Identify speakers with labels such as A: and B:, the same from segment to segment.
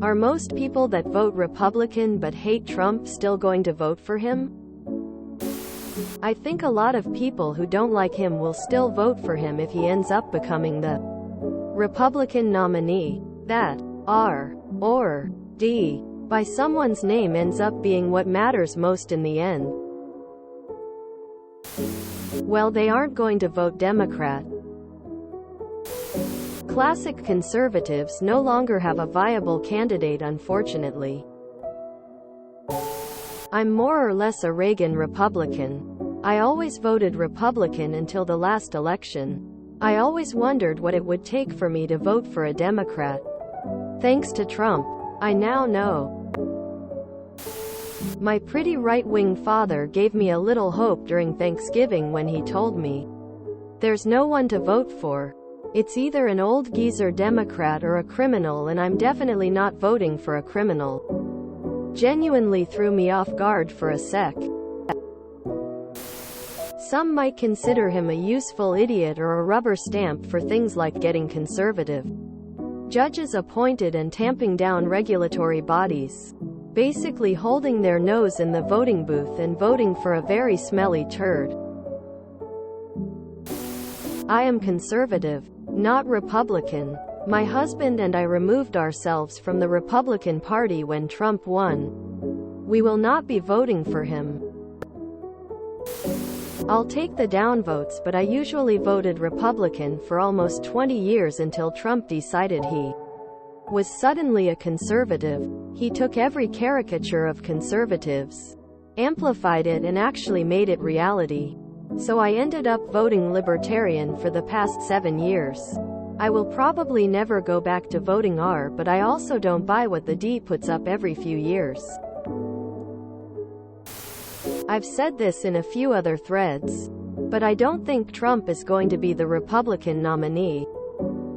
A: Are most people that vote Republican but hate Trump still going to vote for him? I think a lot of people who don't like him will still vote for him if he ends up becoming the Republican nominee. That R or D by someone's name ends up being what matters most in the end. Well, they aren't going to vote Democrat. Classic conservatives no longer have a viable candidate, unfortunately. I'm more or less a Reagan Republican. I always voted Republican until the last election. I always wondered what it would take for me to vote for a Democrat. Thanks to Trump, I now know. My pretty right-wing father gave me a little hope during Thanksgiving when he told me, "There's no one to vote for. It's either an old geezer Democrat or a criminal, and I'm definitely not voting for a criminal." Genuinely threw me off guard for a sec. Some might consider him a useful idiot or a rubber stamp for things like getting conservative judges appointed and tamping down regulatory bodies. Basically holding their nose in the voting booth and voting for a very smelly turd. I am conservative, not Republican. My husband and I removed ourselves from the Republican Party when Trump won. We will not be voting for him. I'll take the downvotes, but I usually voted Republican for almost 20 years until Trump decided he was suddenly a conservative. He took every caricature of conservatives, amplified it, and actually made it reality. So I ended up voting Libertarian for the past 7 years. I will probably never go back to voting R, but I also don't buy what the D puts up every few years. I've said this in a few other threads, but I don't think Trump is going to be the Republican nominee.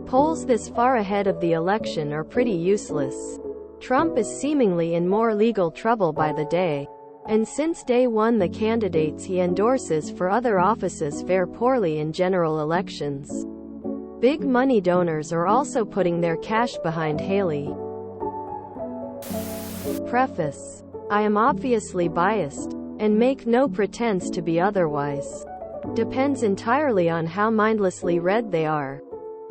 A: Polls this far ahead of the election are pretty useless. Trump is seemingly in more legal trouble by the day. And since day one, the candidates he endorses for other offices fare poorly in general elections. Big money donors are also putting their cash behind Haley. Preface. I am obviously biased, and make no pretense to be otherwise. Depends entirely on how mindlessly red they are.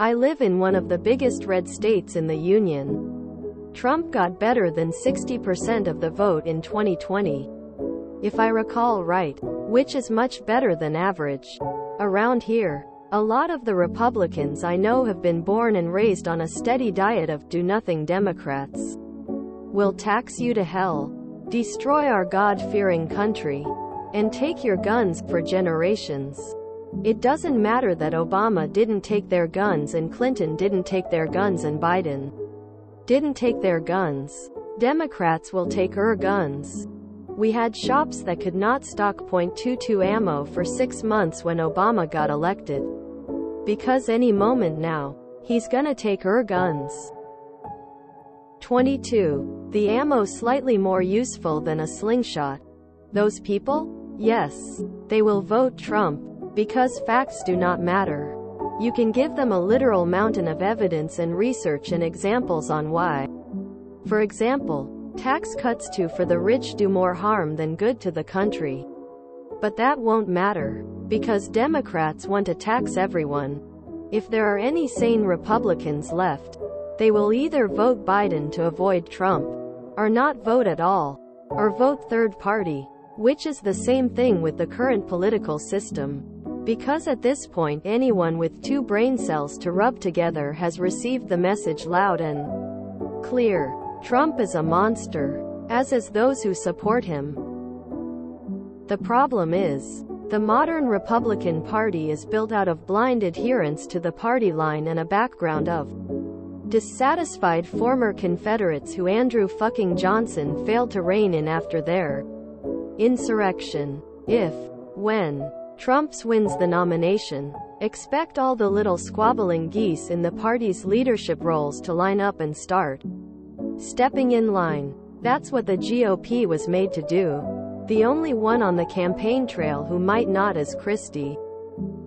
A: I live in one of the biggest red states in the Union. Trump got better than 60% of the vote in 2020. If I recall right, which is much better than average. Around here, a lot of the Republicans I know have been born and raised on a steady diet of do-nothing Democrats. Will tax you to hell, destroy our God-fearing country, and take your guns for generations. It doesn't matter that Obama didn't take their guns and Clinton didn't take their guns and Biden didn't take their guns. Democrats will take our guns. We had shops that could not stock .22 ammo for 6 months when Obama got elected. Because any moment now, he's gonna take our guns. 22. The ammo slightly more useful than a slingshot. Those people? Yes. They will vote Trump. Because facts do not matter. You can give them a literal mountain of evidence and research and examples on why. For example, tax cuts for the rich do more harm than good to the country. But that won't matter, because Democrats want to tax everyone. If there are any sane Republicans left, they will either vote Biden to avoid Trump, or not vote at all, or vote third party, which is the same thing with the current political system. Because at this point anyone with 2 brain cells to rub together has received the message loud and clear. Trump is a monster, as is those who support him. The problem is, the modern Republican Party is built out of blind adherence to the party line and a background of dissatisfied former Confederates who Andrew fucking Johnson failed to rein in after their insurrection. When Trump wins the nomination, expect all the little squabbling geese in the party's leadership roles to line up and start stepping in line. That's what the GOP was made to do. The only one on the campaign trail who might not is Christie.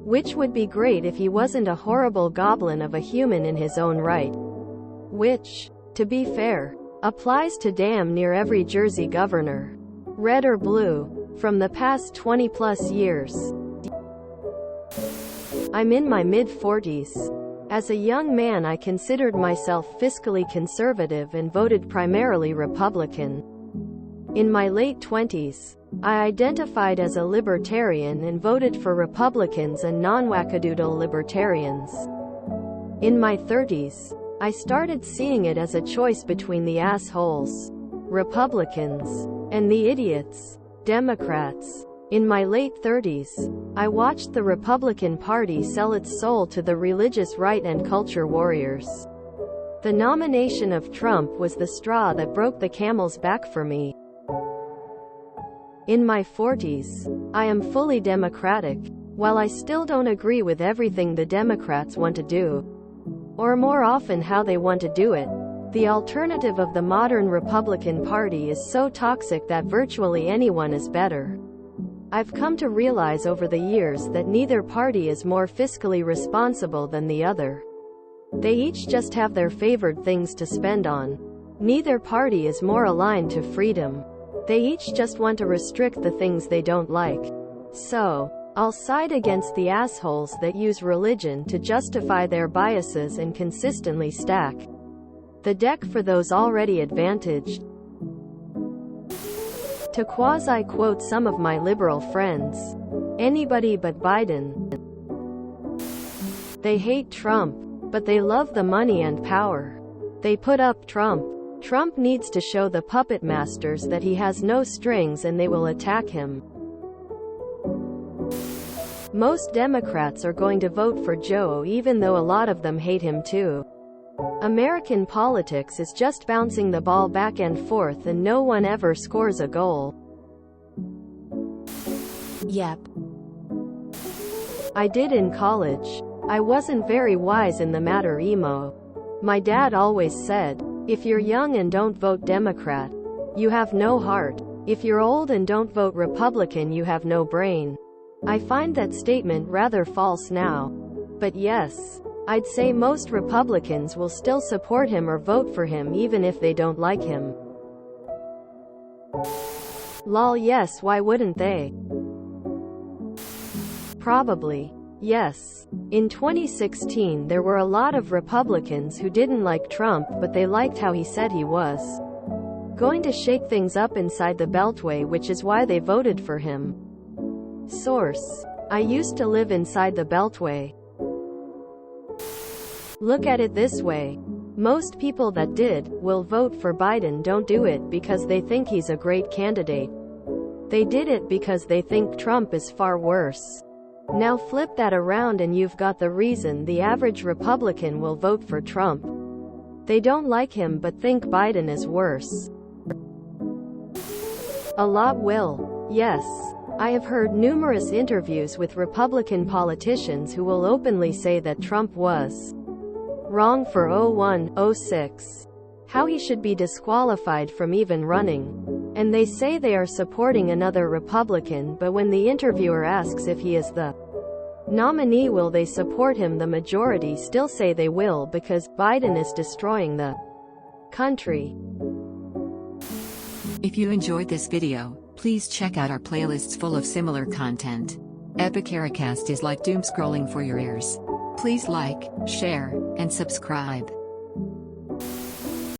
A: Which would be great if he wasn't a horrible goblin of a human in his own right. Which, to be fair, Applies to damn near every Jersey governor. Red or blue. From the past 20 plus years. I'm in my mid-40s. As a young man, I considered myself fiscally conservative and voted primarily Republican. In my late 20s, I identified as a libertarian and voted for Republicans and non-wackadoodle libertarians. In my 30s, I started seeing it as a choice between the assholes, Republicans, and the idiots, Democrats. In my late 30s, I watched the Republican Party sell its soul to the religious right and culture warriors. The nomination of Trump was the straw that broke the camel's back for me. In my 40s, I am fully Democratic. While I still don't agree with everything the Democrats want to do, or more often how they want to do it, the alternative of the modern Republican Party is so toxic that virtually anyone is better. I've come to realize over the years that neither party is more fiscally responsible than the other. They each just have their favored things to spend on. Neither party is more aligned to freedom. They each just want to restrict the things they don't like. So, I'll side against the assholes that use religion to justify their biases and consistently stack the deck for those already advantaged. To quasi-quote some of my liberal friends, anybody but Biden. They hate Trump, but they love the money and power. They put up Trump. Trump needs to show the puppet masters that he has no strings and they will attack him. Most Democrats are going to vote for Joe even though a lot of them hate him too. American politics is just bouncing the ball back and forth and no one ever scores a goal.
B: Yep.
A: I did in college. I wasn't very wise in the matter emo. My dad always said, if you're young and don't vote Democrat, you have no heart. If you're old and don't vote Republican, you have no brain. I find that statement rather false now. But yes, I'd say most Republicans will still support him or vote for him even if they don't like him. Lol, yes, why wouldn't they? Probably. Yes. In 2016 there were a lot of Republicans who didn't like Trump but they liked how he said he was going to shake things up inside the Beltway, which is why they voted for him. Source: I used to live inside the Beltway. Look at it this way. Most people that will vote for Biden don't do it because they think he's a great candidate. They did it because they think Trump is far worse. Now flip that around and you've got the reason the average Republican will vote for Trump. They don't like him but think Biden is worse. A lot will. Yes. I have heard numerous interviews with Republican politicians who will openly say that Trump was wrong for 01-06. How he should be disqualified from even running. And they say they are supporting another Republican, but when the interviewer asks if he is the nominee, will they support him, the majority still say they will because Biden is destroying the country.
B: If you enjoyed this video, please check out our playlists full of similar content. Epicuricast is like doom scrolling for your ears. Please like, share, and subscribe.